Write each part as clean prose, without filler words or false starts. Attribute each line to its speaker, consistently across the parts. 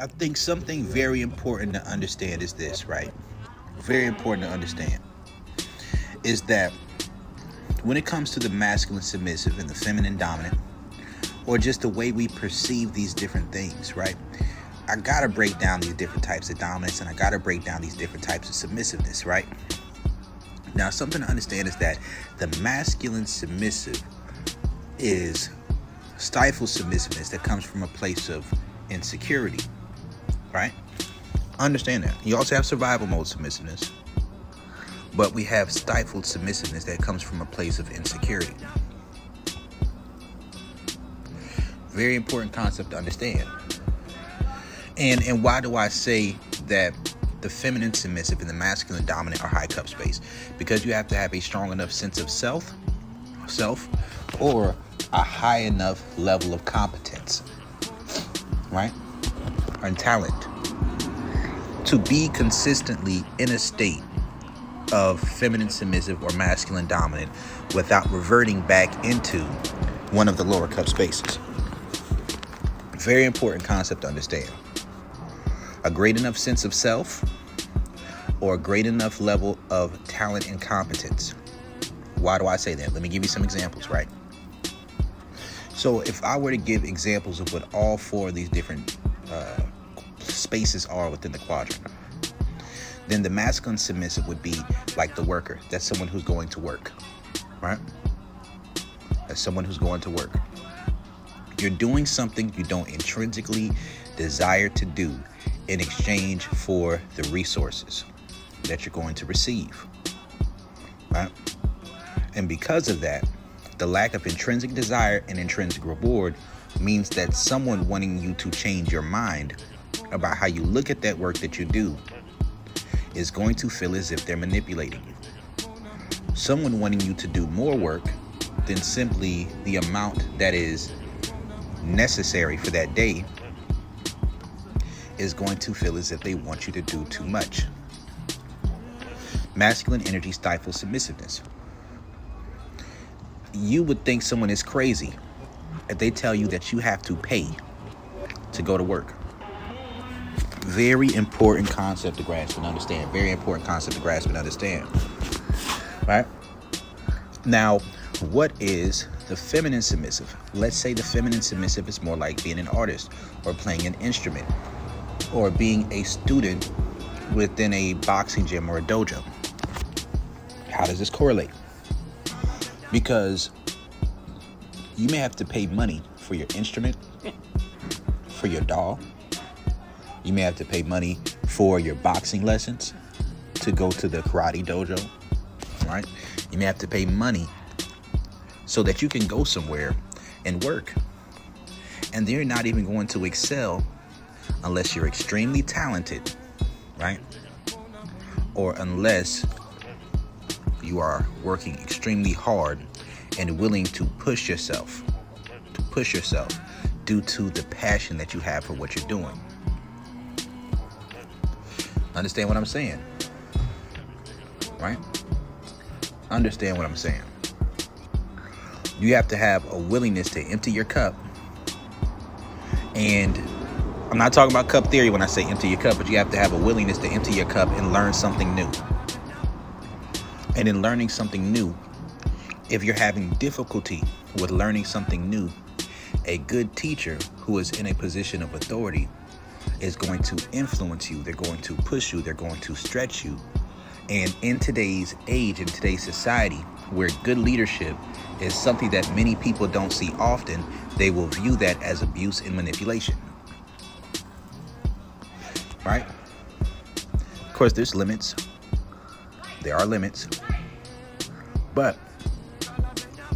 Speaker 1: I think something very important to understand is this, right? Very important to understand is that when it comes to the masculine submissive and the feminine dominant, or just the way we perceive these different things, right? I gotta break down these different types of dominance and I gotta break down these different types of submissiveness, right? Now, something to understand is that the masculine submissive is stifled submissiveness that comes from a place of insecurity, right? Understand that. You also have survival mode submissiveness, but we have stifled submissiveness that comes from a place of insecurity. Very important concept to understand. And why do I say that the feminine submissive and the masculine dominant are high cup space? Because you have to have a strong enough sense of self, or a high enough level of competence, right? Or talent to be consistently in a state of feminine submissive or masculine dominant without reverting back into one of the lower cup spaces. Very important concept to understand. A great enough sense of self or a great enough level of talent and competence. Why do I say that? Let me give you some examples, right? So if I were to give examples of what all four of these different spaces are within the quadrant, then the masculine submissive would be like the worker. That's someone who's going to work, right? That's someone who's going to work. You're doing something you don't intrinsically desire to do in exchange for the resources that you're going to receive, right? And because of that, the lack of intrinsic desire and intrinsic reward means that someone wanting you to change your mind about how you look at that work that you do is going to feel as if they're manipulating you. Someone wanting you to do more work than simply the amount that is necessary for that day is going to feel as if they want you to do too much. Masculine energy stifles submissiveness. You would think someone is crazy if they tell you that you have to pay to go to work. Very important concept to grasp and understand. Very important concept to grasp and understand. Right? Now, what is the feminine submissive? Let's say the feminine submissive is more like being an artist or playing an instrument or being a student within a boxing gym or a dojo. How does this correlate? Because you may have to pay money for your instrument, for your doll. You may have to pay money for your boxing lessons to go to the karate dojo, right? You may have to pay money so that you can go somewhere and work. And they're not even going to excel unless you're extremely talented, right? Or unless you are working extremely hard and willing to push yourself due to the passion that you have for what you're doing. Understand what I'm saying? Right? Understand what I'm saying. You have to have a willingness to empty your cup. And I'm not talking about cup theory when I say empty your cup, but you have to have a willingness to empty your cup and learn something new. And in learning something new, if you're having difficulty with learning something new, a good teacher who is in a position of authority is going to influence you. They're going to push you. They're going to stretch you. And in today's age, in today's society, where good leadership is something that many people don't see often, they will view that as abuse and manipulation. Right? Of course, there's limits. There are limits. But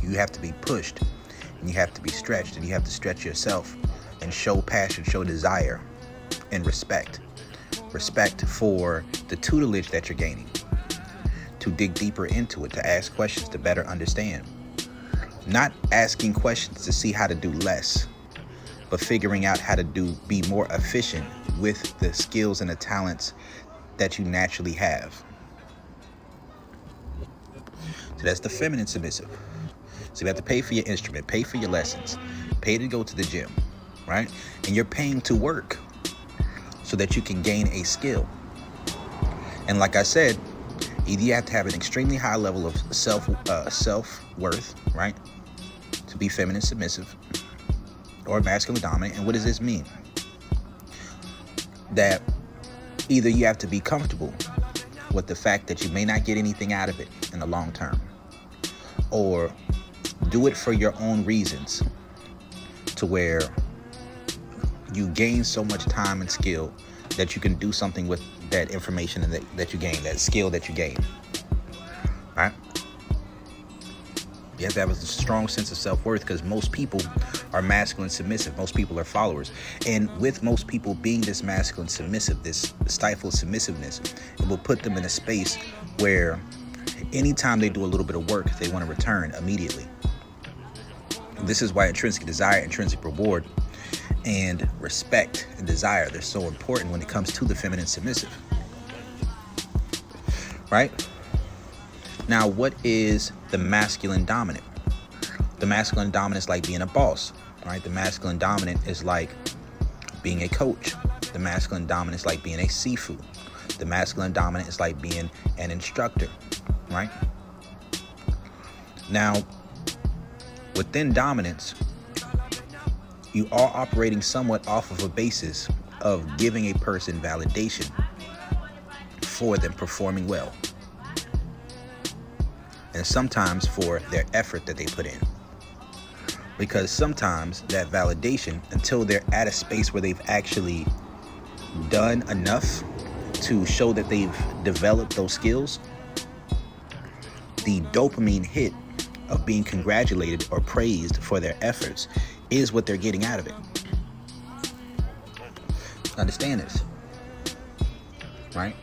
Speaker 1: you have to be pushed, and you have to be stretched, and you have to stretch yourself and show passion, show desire, and respect. Respect for the tutelage that you're gaining. To dig deeper into it, to ask questions, to better understand. Not asking questions to see how to do less, but figuring out how to be more efficient with the skills and the talents that you naturally have. So that's the feminine submissive. So you have to pay for your instrument, pay for your lessons, pay to go to the gym, right? And you're paying to work. so that you can gain a skill. And like I said, either you have to have an extremely high level of self-worth, right, to be feminine submissive, or masculine dominant. And what does this mean? That either you have to be comfortable with the fact that you may not get anything out of it in the long term, or do it for your own reasons, to where you gain so much time and skill that you can do something with that information and that you gain, that skill that you gain. All right? You have to have a strong sense of self-worth, because most people are masculine submissive. Most people are followers. And with most people being this masculine submissive, this stifled submissiveness, it will put them in a space where anytime they do a little bit of work, they want to return immediately. This is why intrinsic desire, intrinsic reward, and respect and desire, they're so important when it comes to the feminine submissive. Right? Now, what is the masculine dominant? The masculine dominant is like being a boss, right? The masculine dominant is like being a coach. The masculine dominant is like being a sifu. The masculine dominant is like being an instructor, right? Now, within dominance, you are operating somewhat off of a basis of giving a person validation for them performing well, and sometimes for their effort that they put in. Because sometimes that validation, until they're at a space where they've actually done enough to show that they've developed those skills, the dopamine hit of being congratulated or praised for their efforts is what they're getting out of it. Understand this, right?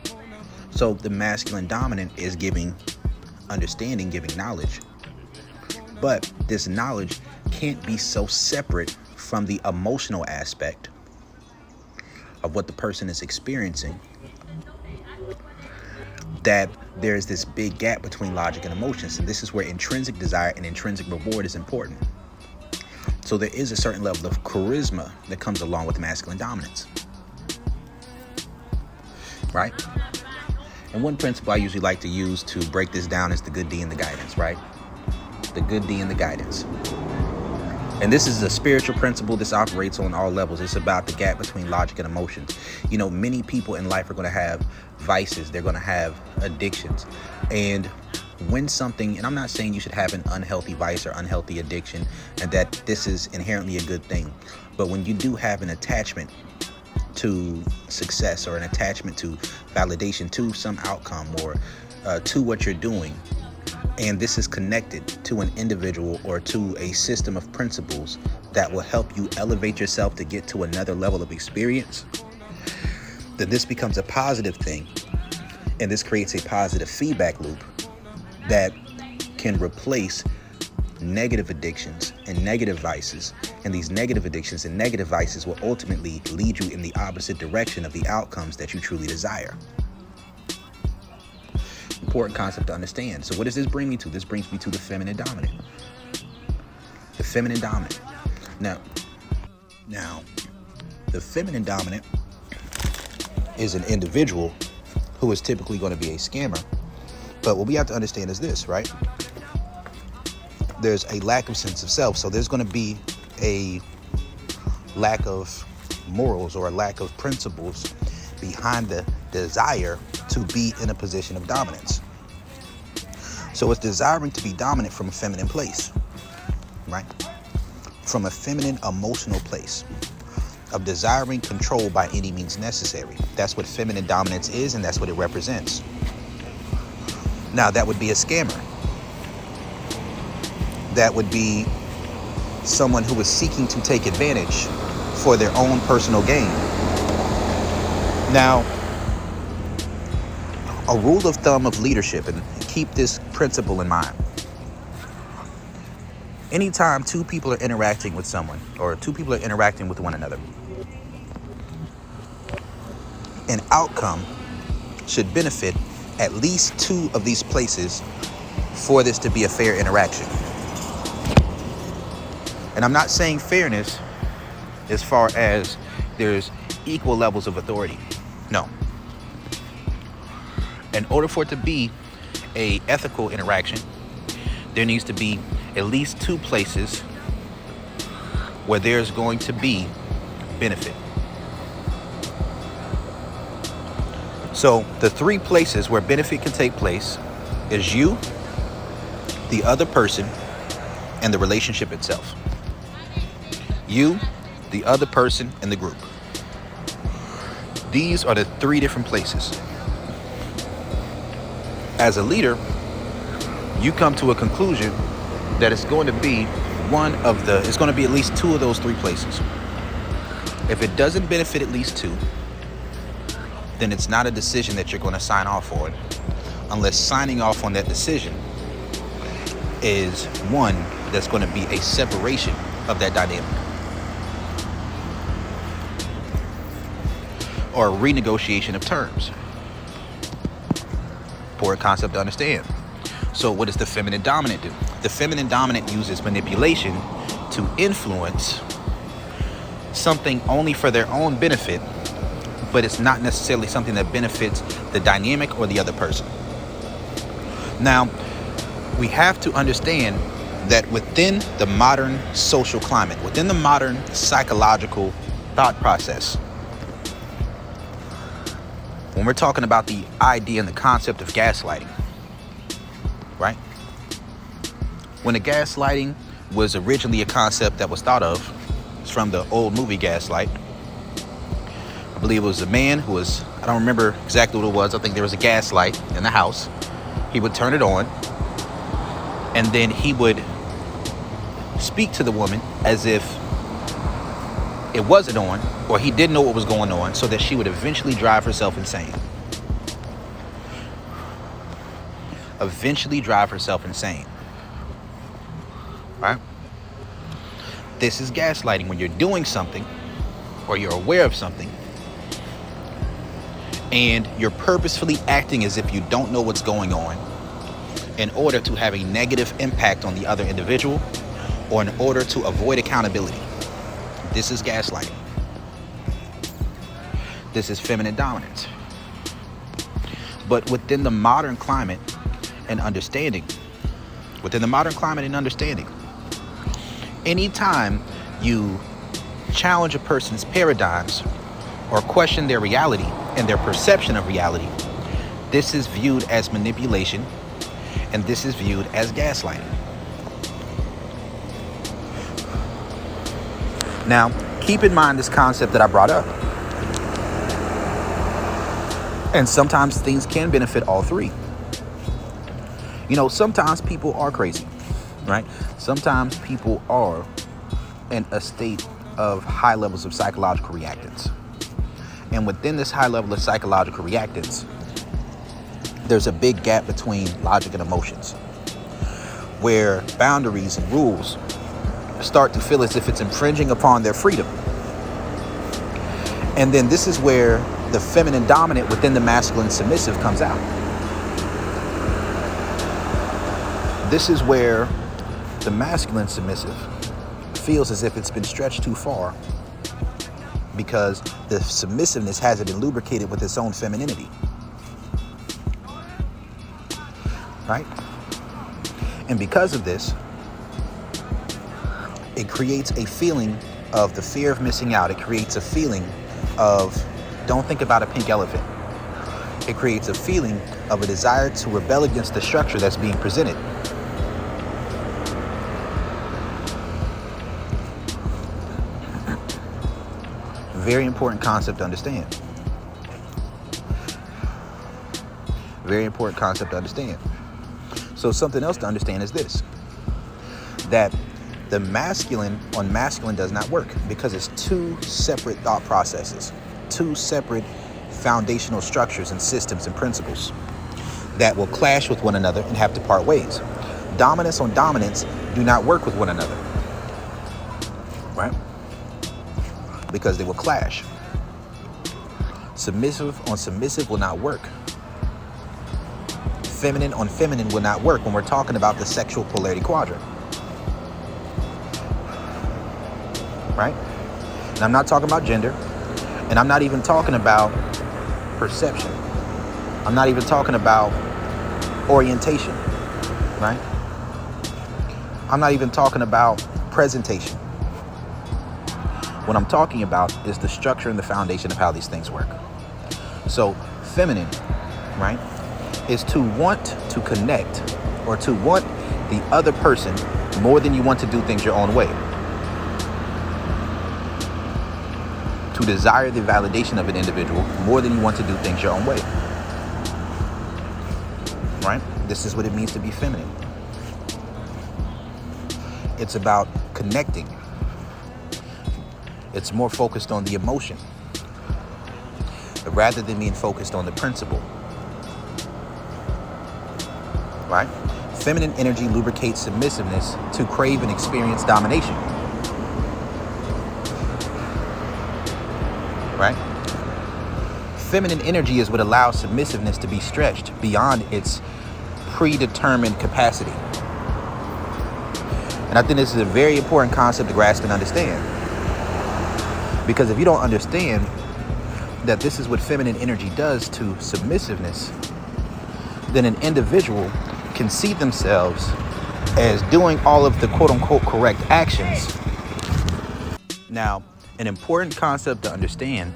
Speaker 1: So the masculine dominant is giving understanding, giving knowledge. But this knowledge can't be so separate from the emotional aspect of what the person is experiencing that there's this big gap between logic and emotions. And this is where intrinsic desire and intrinsic reward is important. So there is a certain level of charisma that comes along with masculine dominance, right? And one principle I usually like to use to break this down is the good D and the guidance, right? The good D and the guidance. And this is a spiritual principle. This operates on all levels. It's about the gap between logic and emotions. You know, many people in life are going to have vices. They're going to have addictions. And when something, and I'm not saying you should have an unhealthy vice or unhealthy addiction and that this is inherently a good thing, but when you do have an attachment to success or an attachment to validation, to some outcome, or to what you're doing, and this is connected to an individual or to a system of principles that will help you elevate yourself to get to another level of experience, then this becomes a positive thing. And this creates a positive feedback loop that can replace negative addictions and negative vices. And these negative addictions and negative vices will ultimately lead you in the opposite direction of the outcomes that you truly desire. Important concept to understand. So what does this bring me to? This brings me to the feminine dominant. The feminine dominant. Now, the feminine dominant is an individual who is typically going to be a scammer. But what we have to understand is this, right? There's a lack of sense of self. So there's going to be a lack of morals or a lack of principles behind the desire to be in a position of dominance. So it's desiring to be dominant from a feminine place, right? From a feminine emotional place of desiring control by any means necessary. That's what feminine dominance is, and that's what it represents. Now, that would be a scammer. That would be someone who is seeking to take advantage for their own personal gain. Now, a rule of thumb of leadership, and keep this principle in mind. Anytime two people are interacting with someone, or two people are interacting with one another, an outcome should benefit at least two of these places for this to be a fair interaction. And I'm not saying fairness as far as there's equal levels of authority. No. In order for it to be a ethical interaction, there needs to be at least two places where there's going to be benefit. So the three places where benefit can take place is you, the other person, and the relationship itself. You, the other person, and the group. These are the three different places. As a leader, you come to a conclusion that it's going to be it's going to be at least two of those three places. If it doesn't benefit at least two, then it's not a decision that you're going to sign off on, unless signing off on that decision is one that's going to be a separation of that dynamic or a renegotiation of terms. Important concept to understand. So what does the feminine dominant do? The feminine dominant uses manipulation to influence something only for their own benefit, but it's not necessarily something that benefits the dynamic or the other person. Now, we have to understand that within the modern social climate, within the modern psychological thought process, when we're talking about the idea and the concept of gaslighting, right? When the gaslighting was originally a concept that was thought of, it's from the old movie Gaslight. I believe it was a man who was, I don't remember exactly what it was. I think there was a gas light in the house. He would turn it on, and then he would speak to the woman as if it wasn't on, or he didn't know what was going on, so that she would eventually drive herself insane. Right? This is gaslighting. When you're doing something, or you're aware of something, and you're purposefully acting as if you don't know what's going on in order to have a negative impact on the other individual, or in order to avoid accountability. This is gaslighting. This is feminine dominance. But within the modern climate and understanding, anytime you challenge a person's paradigms or question their reality and their perception of reality, this is viewed as manipulation, and this is viewed as gaslighting. Now, keep in mind this concept that I brought up. And sometimes things can benefit all three. You know, sometimes people are crazy, right? Sometimes people are in a state of high levels of psychological reactance. And within this high level of psychological reactance, there's a big gap between logic and emotions, where boundaries and rules start to feel as if it's infringing upon their freedom. And then this is where the feminine dominant within the masculine submissive comes out. This is where the masculine submissive feels as if it's been stretched too far, because the submissiveness hasn't been lubricated with its own femininity. Right? And because of this, it creates a feeling of the fear of missing out. It creates a feeling of don't think about a pink elephant. It creates a feeling of a desire to rebel against the structure that's being presented. Very important concept to understand. Very important concept to understand. So something else to understand is this, that the masculine on masculine does not work, because it's two separate thought processes, two separate foundational structures and systems and principles that will clash with one another and have to part ways. Dominance on dominance do not work with one another, right? Because they will clash. Submissive on submissive will not work. Feminine on feminine will not work when we're talking about the sexual polarity quadrant. Right? And I'm not talking about gender. And I'm not even talking about perception. I'm not even talking about orientation, right? I'm not even talking about presentation. What I'm talking about is the structure and the foundation of how these things work. So feminine, right, is to want to connect or to want the other person more than you want to do things your own way. To desire the validation of an individual more than you want to do things your own way. Right? This is what it means to be feminine. It's about connecting. It's more focused on the emotion rather than being focused on the principle. Right? Feminine energy lubricates submissiveness to crave and experience domination. Right? Feminine energy is what allows submissiveness to be stretched beyond its predetermined capacity. And I think this is a very important concept to grasp and understand. Because if you don't understand that this is what feminine energy does to submissiveness, then an individual can see themselves as doing all of the quote-unquote correct actions. Now, an important concept to understand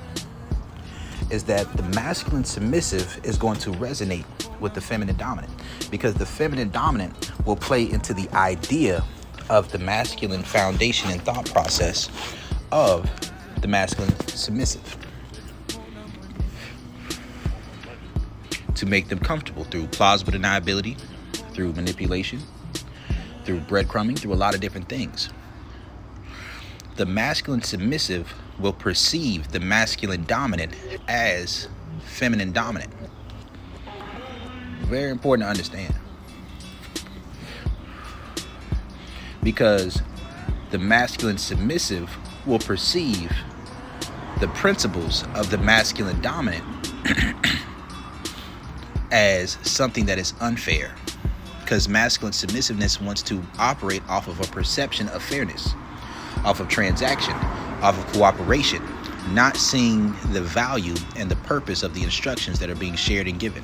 Speaker 1: is that the masculine submissive is going to resonate with the feminine dominant, because the feminine dominant will play into the idea of the masculine foundation and thought process of the masculine submissive to make them comfortable through plausible deniability, through manipulation, through breadcrumbing, through a lot of different things. The masculine submissive will perceive the masculine dominant as feminine dominant. Very important to understand. Because the masculine submissive will perceive the principles of the masculine dominant as something that is unfair. Because masculine submissiveness wants to operate off of a perception of fairness, off of transaction, off of cooperation, not seeing the value and the purpose of the instructions that are being shared and given.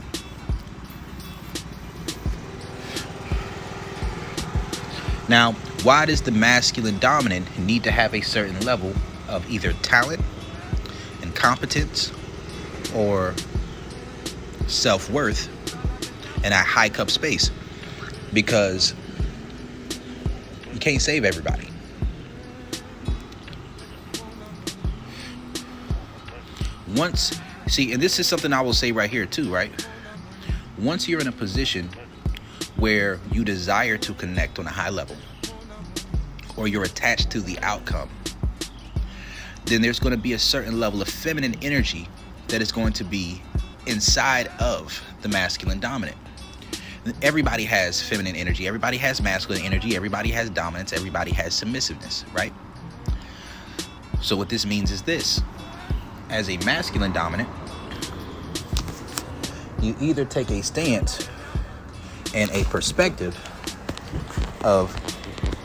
Speaker 1: Now, why does the masculine dominant need to have a certain level of either talent and competence or self-worth in a high cup space? Because you can't save everybody. And this is something I will say right here too, right? Once you're in a position where you desire to connect on a high level, or you're attached to the outcome, then there's going to be a certain level of feminine energy that is going to be inside of the masculine dominant. Everybody has feminine energy. Everybody has masculine energy. Everybody has dominance. Everybody has submissiveness, right? So what this means is this. As a masculine dominant, you either take a stance and a perspective of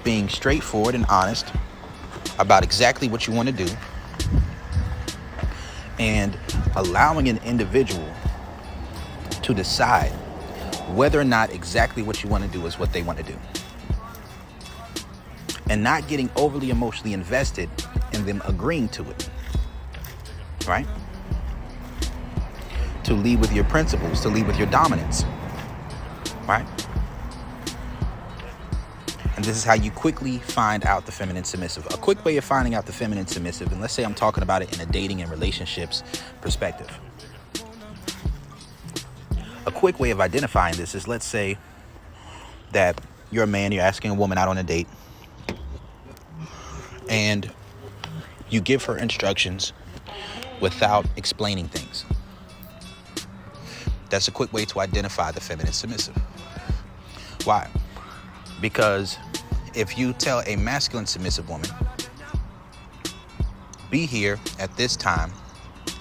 Speaker 1: being straightforward and honest about exactly what you want to do and allowing an individual to decide whether or not exactly what you want to do is what they want to do, and not getting overly emotionally invested in them agreeing to it, right? To lead with your principles, to lead with your dominance, right? And this is how you quickly find out the feminine submissive. A quick way of finding out the feminine submissive, and let's say I'm talking about it in a dating and relationships perspective. A quick way of identifying this is, let's say that you're a man, you're asking a woman out on a date, and you give her instructions without explaining things. That's a quick way to identify the feminine submissive. Why? Because if you tell a masculine submissive woman, be here at this time,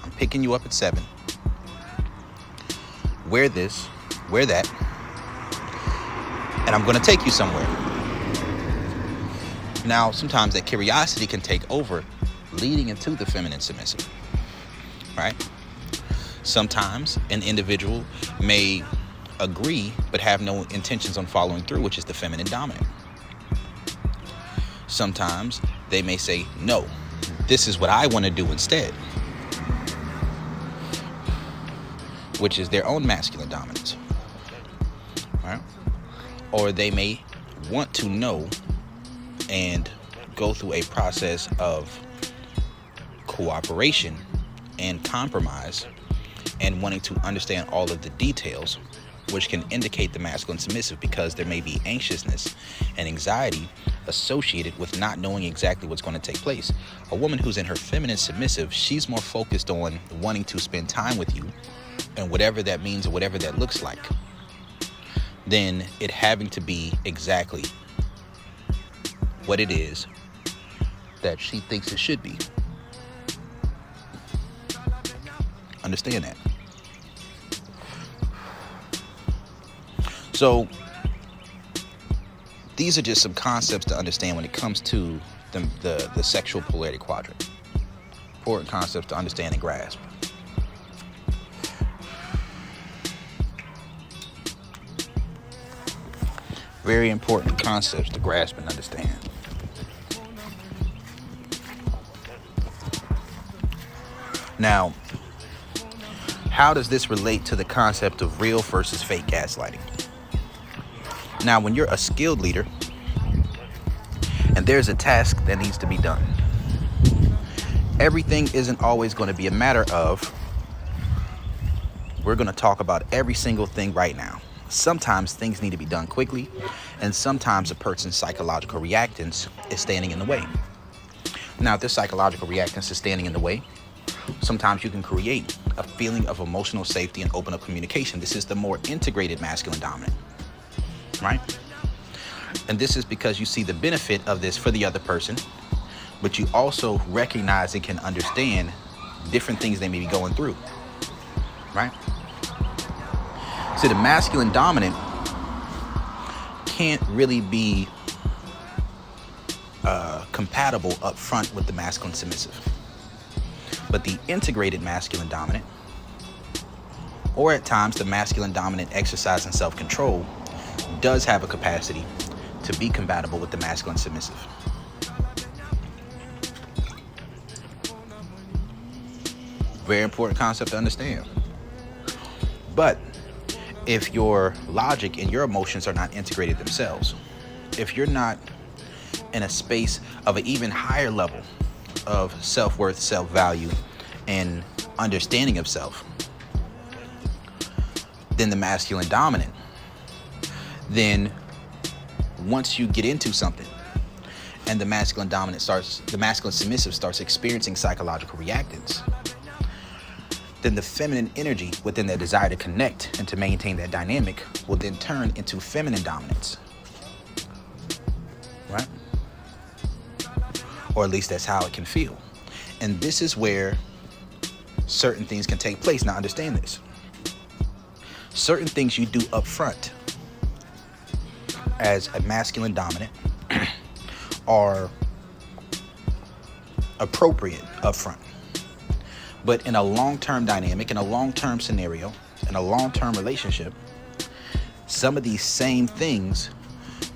Speaker 1: I'm picking you up at 7, wear this, wear that, and I'm going to take you somewhere. Now, sometimes that curiosity can take over, leading into the feminine submissive. right? Sometimes an individual may agree but have no intentions on following through, which is the feminine dominant. Sometimes they may say, no, this is what I want to do instead, which is their own masculine dominance, right? Or they may want to know and go through a process of cooperation and compromise and wanting to understand all of the details, which can indicate the masculine submissive, because there may be anxiousness and anxiety associated with not knowing exactly what's going to take place. A woman who's in her feminine submissive, she's more focused on wanting to spend time with you, and whatever that means or whatever that looks like, than it having to be exactly what it is that she thinks it should be. Understand that. So these are just some concepts to understand when it comes to the sexual polarity quadrant. Important concepts to understand and grasp. Very important concepts to grasp and understand. Now, how does this relate to the concept of real versus fake gaslighting? Now, when you're a skilled leader and there's a task that needs to be done, everything isn't always going to be a matter of, we're going to talk about every single thing right now. Sometimes things need to be done quickly, and sometimes a person's psychological reactance is standing in the way. Now, if this psychological reactance is standing in the way, sometimes you can create a feeling of emotional safety and open up communication. This is the more integrated masculine dominant, right? And this is because you see the benefit of this for the other person, but you also recognize and can understand different things they may be going through, right? So the masculine dominant can't really be compatible up front with the masculine submissive. But the integrated masculine dominant, or at times the masculine dominant exercising self-control, does have a capacity to be compatible with the masculine submissive. Very important concept to understand. But if your logic and your emotions are not integrated themselves, if you're not in a space of an even higher level of self-worth, self-value, and understanding of self than the masculine dominant, then once you get into something and the masculine submissive starts experiencing psychological reactance, then the feminine energy within that desire to connect and to maintain that dynamic will then turn into feminine dominance, right? Or at least that's how it can feel. And this is where certain things can take place. Now understand this. Certain things you do up front as a masculine dominant are appropriate up front. But in a long-term dynamic, in a long-term scenario, in a long-term relationship, some of these same things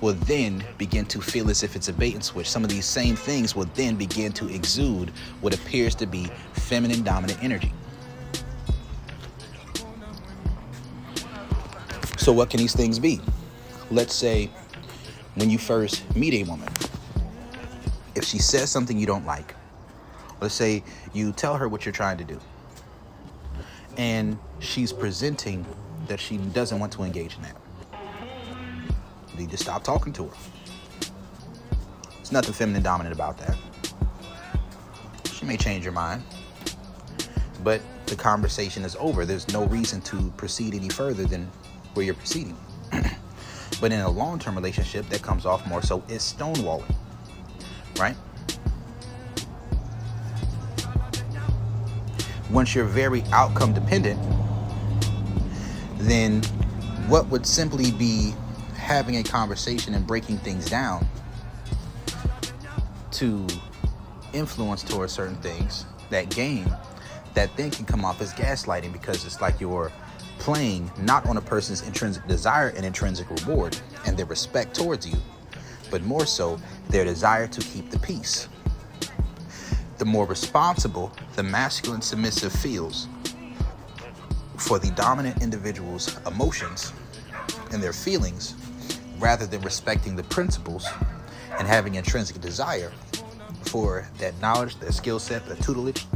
Speaker 1: will then begin to feel as if it's a bait and switch. Some of these same things will then begin to exude what appears to be feminine dominant energy. So what can these things be? Let's say when you first meet a woman, if she says something you don't like, let's say you tell her what you're trying to do, and she's presenting that she doesn't want to engage in that. You need to stop talking to her. There's nothing feminine dominant about that. She may change her mind, but the conversation is over. There's no reason to proceed any further than where you're proceeding. But in a long-term relationship, that comes off more so as stonewalling, right? Once you're very outcome dependent, then what would simply be having a conversation and breaking things down to influence towards certain things, that game that then can come off as gaslighting, because it's like you're playing not on a person's intrinsic desire and intrinsic reward and their respect towards you, but more so their desire to keep the peace. The more responsible the masculine submissive feels for the dominant individual's emotions and their feelings, rather than respecting the principles and having intrinsic desire for that knowledge, that skill set, the tutelage,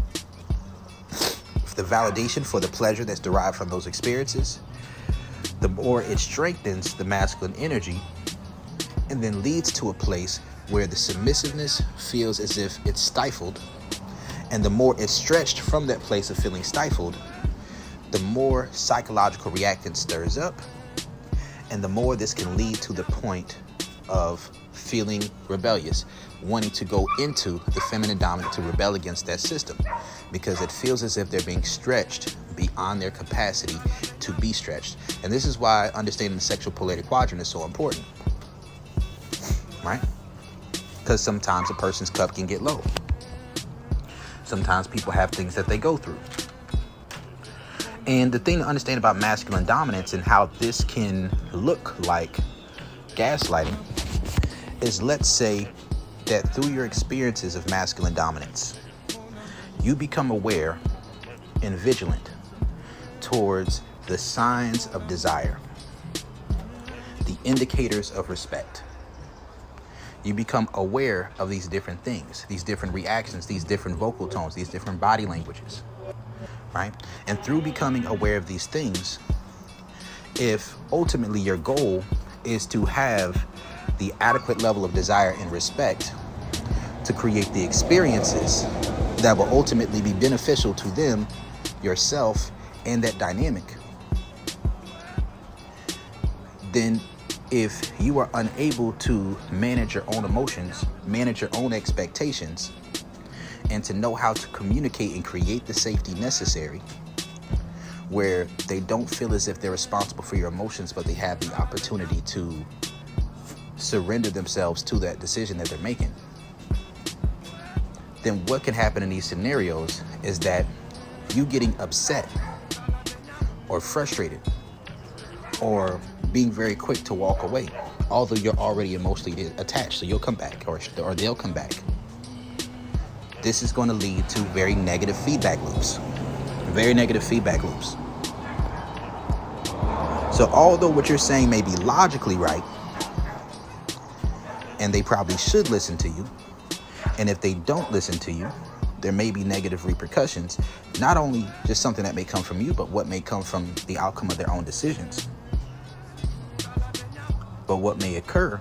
Speaker 1: the validation for the pleasure that's derived from those experiences, the more it strengthens the masculine energy and then leads to a place where the submissiveness feels as if it's stifled. And the more it's stretched from that place of feeling stifled, the more psychological reactance stirs up, and the more this can lead to the point of feeling rebellious, wanting to go into the feminine dominant to rebel against that system, because it feels as if they're being stretched beyond their capacity to be stretched. And this is why understanding the sexual polarity quadrant is so important, right? Because sometimes a person's cup can get low. Sometimes people have things that they go through. And the thing to understand about masculine dominance and how this can look like gaslighting is, let's say that through your experiences of masculine dominance, you become aware and vigilant towards the signs of desire, the indicators of respect. You become aware of these different things, these different reactions, these different vocal tones, these different body languages, right? And through becoming aware of these things, if ultimately your goal is to have the adequate level of desire and respect to create the experiences that will ultimately be beneficial to them, yourself, and that dynamic, then if you are unable to manage your own emotions, manage your own expectations, and to know how to communicate and create the safety necessary, where they don't feel as if they're responsible for your emotions, but they have the opportunity to surrender themselves to that decision that they're making, then what can happen in these scenarios is that you getting upset or frustrated or being very quick to walk away, although you're already emotionally attached, so you'll come back or they'll come back. This is going to lead to very negative feedback loops. Very negative feedback loops. So although what you're saying may be logically right, and they probably should listen to you, and if they don't listen to you, there may be negative repercussions, not only just something that may come from you, but what may come from the outcome of their own decisions. But what may occur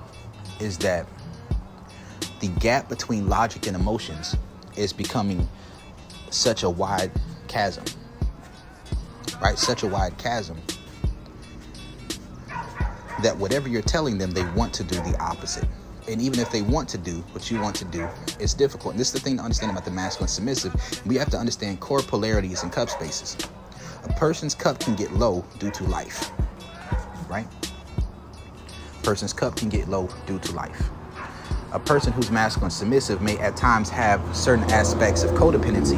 Speaker 1: is that the gap between logic and emotions is becoming such a wide chasm, right? Such a wide chasm that whatever you're telling them, they want to do the opposite. And even if they want to do what you want to do, it's difficult. And this is the thing to understand about the masculine submissive. We have to understand core polarities and cup spaces. A person's cup can get low due to life, right? A person's cup can get low due to life. A person who's masculine submissive may at times have certain aspects of codependency.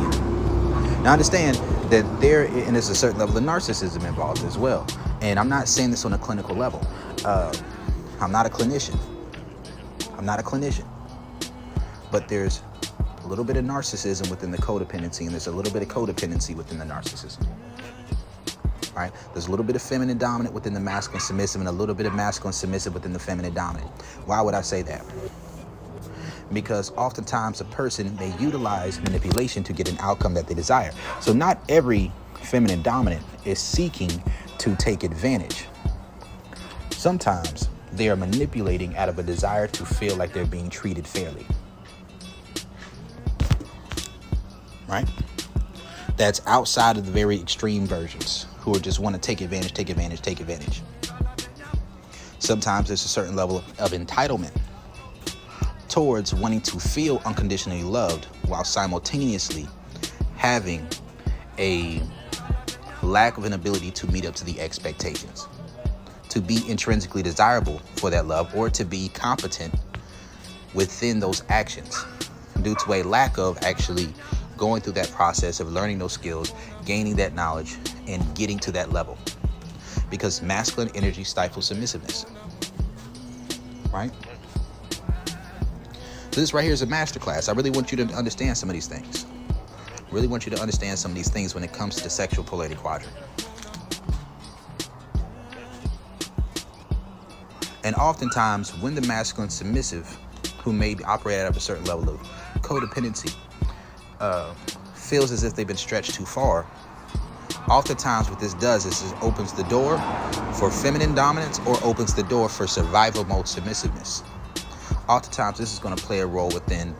Speaker 1: Now understand that there's a certain level of narcissism involved as well. And I'm not saying this on a clinical level. I'm not a clinician. But there's a little bit of narcissism within the codependency, and there's a little bit of codependency within the narcissism. All right? There's a little bit of feminine dominant within the masculine submissive, and a little bit of masculine submissive within the feminine dominant. Why would I say that? Because oftentimes a person may utilize manipulation to get an outcome that they desire. So not every feminine dominant is seeking to take advantage. Sometimes they are manipulating out of a desire to feel like they're being treated fairly. Right? That's outside of the very extreme versions who are just want to take advantage. Sometimes there's a certain level of entitlement towards wanting to feel unconditionally loved while simultaneously having a lack of an ability to meet up to the expectations, to be intrinsically desirable for that love, or to be competent within those actions due to a lack of actually going through that process of learning those skills, gaining that knowledge, and getting to that level. Because masculine energy stifles submissiveness, right? So this right here is a masterclass. I really want you to understand some of these things. Really want you to understand some of these things when it comes to the sexual polarity quadrant. And oftentimes, when the masculine submissive, who may operate at a certain level of codependency, feels as if they've been stretched too far, oftentimes what this does is it opens the door for feminine dominance or opens the door for survival mode submissiveness. Oftentimes, this is going to play a role within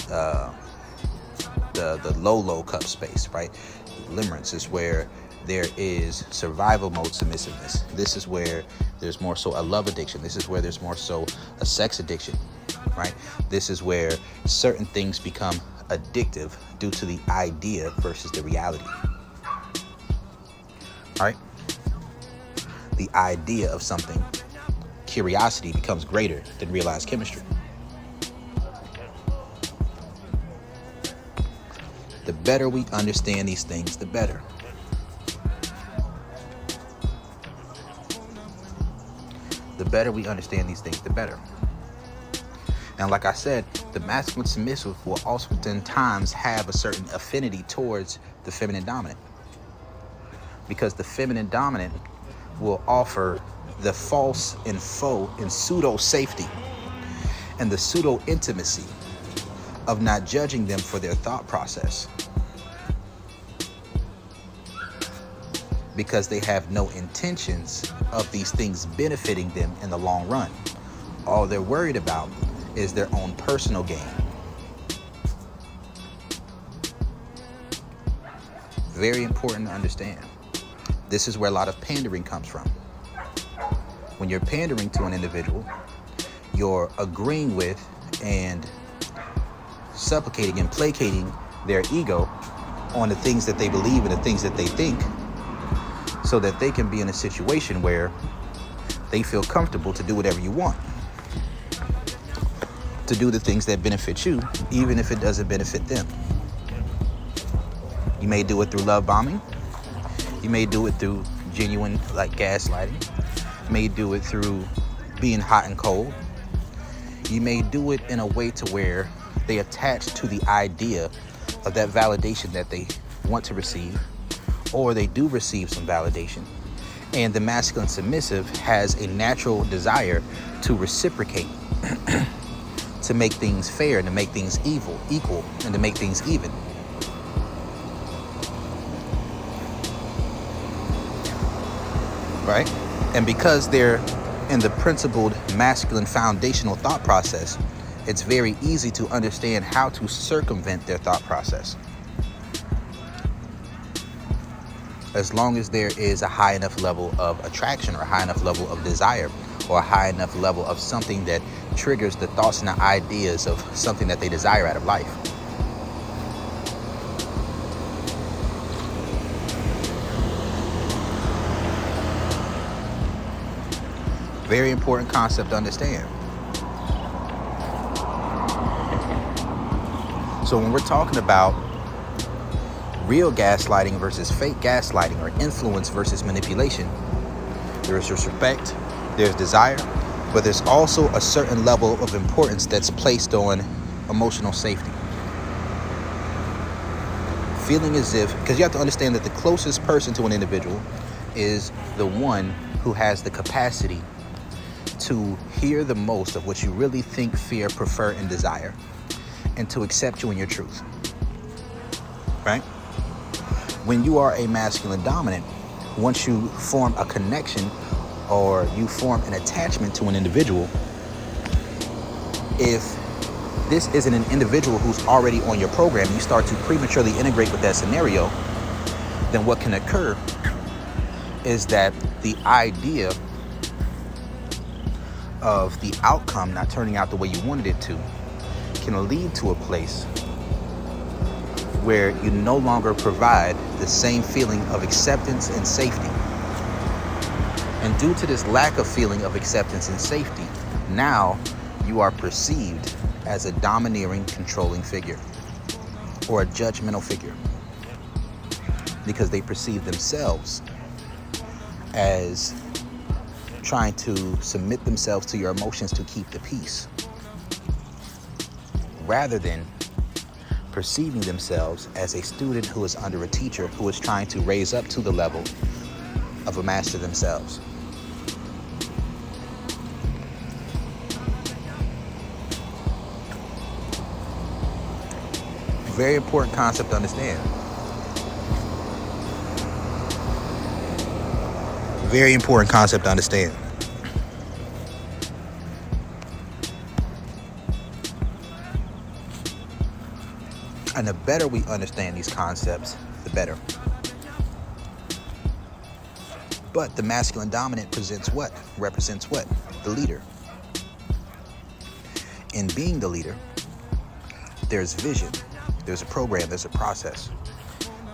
Speaker 1: the low cup space, right? Limerence is where there is survival mode submissiveness. This is where there's more so a love addiction. This is where there's more so a sex addiction, right? This is where certain things become addictive due to the idea versus the reality, right? The idea of something, curiosity becomes greater than realized chemistry. The better we understand these things, the better. The better we understand these things, the better. And like I said, the masculine submissive will also in times have a certain affinity towards the feminine dominant. Because the feminine dominant will offer the false and faux and pseudo safety and the pseudo intimacy of not judging them for their thought process. Because they have no intentions of these things benefiting them in the long run. All they're worried about is their own personal gain. Very important to understand. This is where a lot of pandering comes from. When you're pandering to an individual, you're agreeing with and supplicating and placating their ego on the things that they believe and the things that they think, so that they can be in a situation where they feel comfortable to do whatever you want, to do the things that benefit you, even if it doesn't benefit them. You may do it through love bombing. You may do it through genuine, like, gaslighting. You may do it through being hot and cold. You may do it in a way to where they attach to the idea of that validation that they want to receive, or they do receive some validation. And the masculine submissive has a natural desire to reciprocate, to make things fair, and to make things equal, and to make things even. Right? And because they're in the principled masculine foundational thought process, it's very easy to understand how to circumvent their thought process. As long as there is a high enough level of attraction, or a high enough level of desire, or a high enough level of something that triggers the thoughts and the ideas of something that they desire out of life. Very important concept to understand. So when we're talking about real gaslighting versus fake gaslighting, or influence versus manipulation, there's respect, there's desire, but there's also a certain level of importance that's placed on emotional safety. Feeling as if, because you have to understand that the closest person to an individual is the one who has the capacity to hear the most of what you really think, fear, prefer, and desire, and to accept you in your truth. Right? When you are a masculine dominant, once you form a connection or you form an attachment to an individual, if this isn't an individual who's already on your program, you start to prematurely integrate with that scenario, then what can occur is that the idea of the outcome not turning out the way you wanted it to can lead to a place where you no longer provide the same feeling of acceptance and safety. And due to this lack of feeling of acceptance and safety, now you are perceived as a domineering, controlling figure. or a judgmental figure, because they perceive themselves as trying to submit themselves to your emotions to keep the peace, rather than perceiving themselves as a student who is under a teacher who is trying to raise up to the level of a master themselves. Very important concept to understand. Very important concept to understand. And the better we understand these concepts, the better. But the masculine dominant represents what? The leader. In being the leader, there's vision, there's a program, there's a process.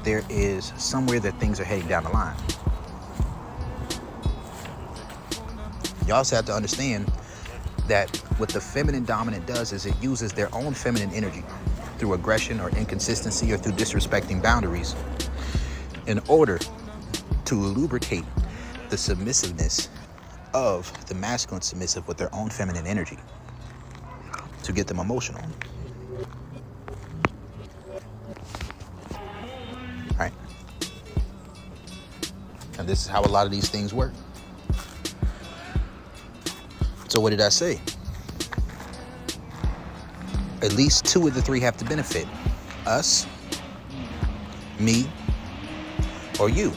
Speaker 1: There is somewhere that things are heading down the line. You also have to understand that what the feminine dominant does is it uses their own feminine energy through aggression or inconsistency or through disrespecting boundaries in order to lubricate the submissiveness of the masculine submissive with their own feminine energy to get them emotional. Right? And this is how a lot of these things work. So what did I say? At least two of the three have to benefit. Us, me, or you.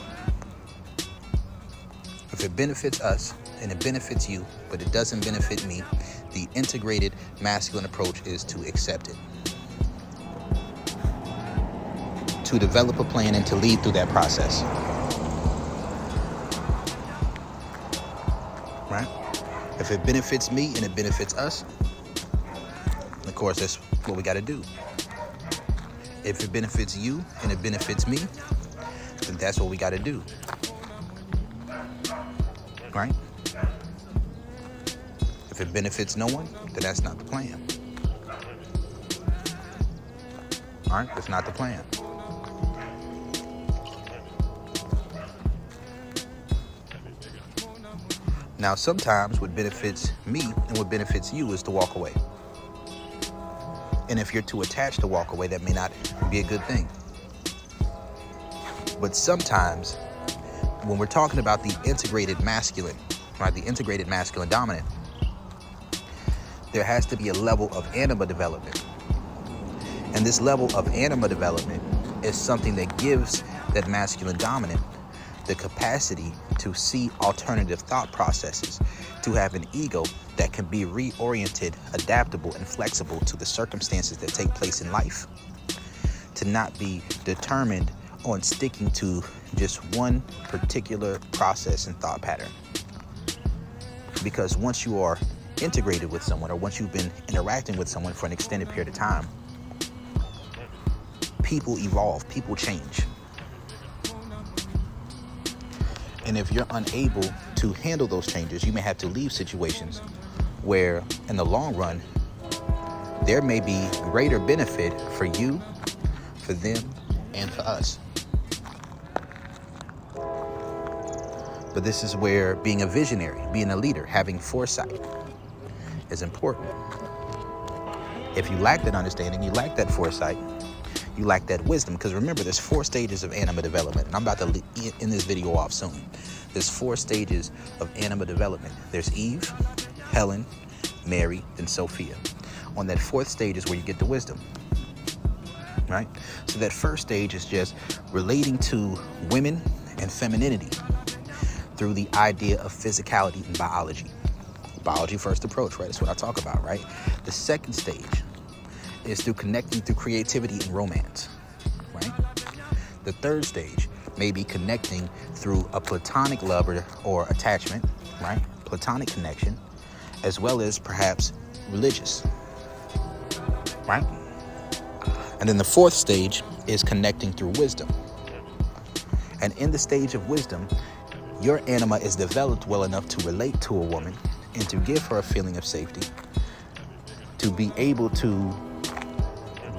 Speaker 1: If it benefits us and it benefits you, but it doesn't benefit me, the integrated masculine approach is to accept it. To develop a plan and to lead through that process. Right? If it benefits me and it benefits us, of course, that's what we got to do. If it benefits you and it benefits me, then that's what we got to do. Right? If it benefits no one, then that's not the plan. All right? That's not the plan. Now, sometimes what benefits me and what benefits you is to walk away. And if you're too attached to walk away, that may not be a good thing. But sometimes, when we're talking about the integrated masculine, right, the integrated masculine dominant, there has to be a level of anima development. And this level of anima development is something that gives that masculine dominant the capacity to see alternative thought processes, to have an ego that can be reoriented, adaptable, and flexible to the circumstances that take place in life, to not be determined on sticking to just one particular process and thought pattern. Because once you are integrated with someone, or once you've been interacting with someone for an extended period of time, people evolve, people change. And if you're unable to handle those changes, you may have to leave situations where, in the long run, there may be greater benefit for you, for them, and for us. But this is where being a visionary, being a leader, having foresight is important. If you lack that understanding, you lack that foresight, you lack that wisdom. Because remember, there's 4 stages of anima development. And I'm about to end this video off soon. There's 4 stages of anima development. There's Eve, Helen, Mary, and Sophia. On that 4th stage is where you get the wisdom. Right? So that first stage is just relating to women and femininity through the idea of physicality and biology. Biology first approach, right? That's what I talk about, right? The second stage is through connecting through creativity and romance, right? The third stage may be connecting through a platonic love or attachment, right? Platonic connection, as well as perhaps religious, right? And then the 4th stage is connecting through wisdom. And in the stage of wisdom, your anima is developed well enough to relate to a woman and to give her a feeling of safety, to be able to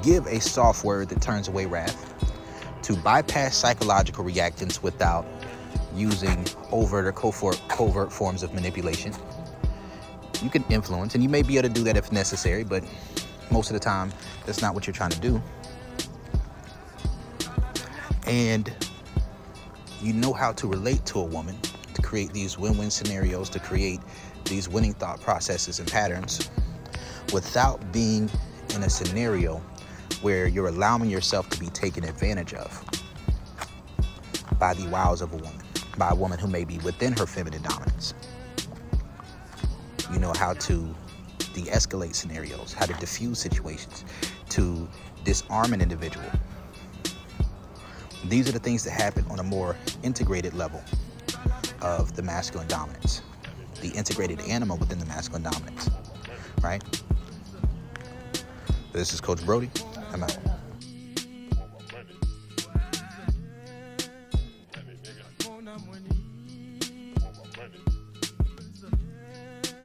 Speaker 1: give a soft word that turns away wrath, to bypass psychological reactance without using overt or covert forms of manipulation. You can influence, and you may be able to do that if necessary, but most of the time, that's not what you're trying to do. And you know how to relate to a woman, to create these win-win scenarios, to create these winning thought processes and patterns without being in a scenario where you're allowing yourself to be taken advantage of by the wiles of a woman, by a woman who may be within her feminine dominance. You know how to de-escalate scenarios, how to diffuse situations, to disarm an individual. These are the things that happen on a more integrated level of the masculine dominance, the integrated animal within the masculine dominance, right? This is Coach Brody. I'm out.